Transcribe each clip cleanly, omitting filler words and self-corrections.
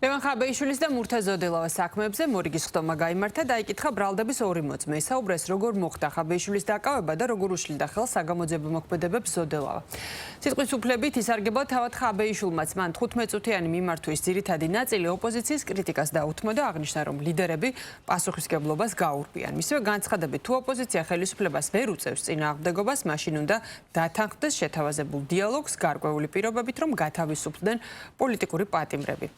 ლევან ხაბეიშვილის და მურთა ზოდელავას საქმეებზე მორიგის ხტომა გაიმართა, დაიკითხა ბრალდების ორი მოწმე. ისაუბრეს, როგორ მოხდა ხაბეიშვილის დაკავება და როგორ უშლიდა ხელს საგამოძიებო მოქმედებებს ზოდელავა. სიტყვის უფლებით ისარგებლა თავად ხაბეიშვილმაც მან 15 წუთიანი მიმართვის ძირითადი ნაწილი ოპოზიციის კრიტიკას დაუთმო და აღნიშნა, რომ ლიდერები პასუხისმგებლობას გაურბიან. მისივე განცხადებით, თუ ოპოზიცია ხელისუფლებას ვერ უწევს წინააღმდეგობას, მაშინ უნდა დათანხმდეს შეთავაზებულ დიალოგს გარკვეული პირობებით, რომ გათავისუფლდნენ პოლიტიკური პატიმრები.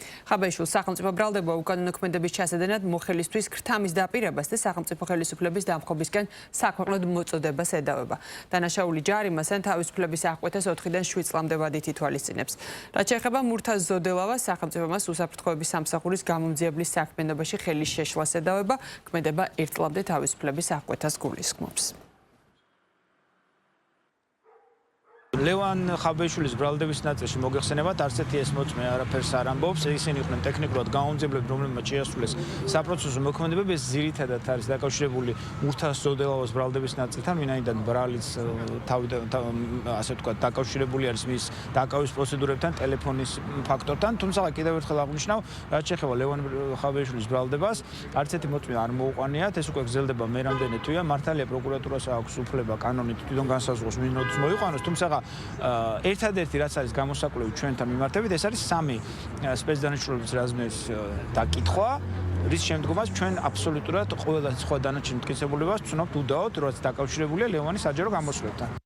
სახელმწიფო ბრალდება უკანონო ქმედების ჩასადენად მოხელისთვის ქრთამის დაპირებას და სახელმწიფო ხელისუფლების დამხობისკენ საქვეყნოდ მოწოდებას ედავება. დანაშაული ჯარი მასთან თავისუფლების აღკვეთას 4-დან 7 წლამდე ვადით ითვალისწინებს. რაც შეეხება მურთა ზოდელავას, სახელმწიფო მას უსაფრთხოების სამსახურის გამომძიებლის საქმიანობაში ხელის შეშლას ედავება, ქმედება 1 წლამდე თავისუფლების აღკვეთას გულისხმობს. ლევან ხაბეიშვილის ბრალდების ნაწილში მოგეხსენებათ, არც ერთი ეს მოწმე არაფერს არ ამბობს. ისინი იყვნენ ტექნიკურად გამომძიებლები, რომლებმაც შეასრულეს საპროცესო მოქმედებები. ეს ძირითადად არის დაკავშირებული მურთა ზოდელავას ბრალდების ნაწილთან, ვინაიდან ბრალის ასე ვთქვათ, დაკავშირებული არის მის დაკავის პროცედურებთან, ტელეფონის ფაქტორთან. თუმცა კიდევ ერთხელ აღნიშნავ, რაც შეეხება ლევან ხაბეიშვილის ბრალდებას, არც ერთი მოწმე არ მოუყვანიათ. ეს უკვე გრძელდება მე რამდენი თვეა. მართალია პროკურატურას აქვს უფლება კანონით თვითონ განსაზღვროს ვინ როდის მოიყვანოს, თუმცა ერთადერთი რაც არის გამოსაკვლევი ჩვენთან მიმართებით, ეს არის 3 სპეცდანიშნულების რაზმის დაკითხვა, რის შემდგომაც ჩვენ აბსოლუტურად ყველა სხვა დანარჩენ მტკიცებულებას ვცნობთ უდაოდ, რაც დაკავშირებულია ლევანის საჯარო გამოსვლებთან.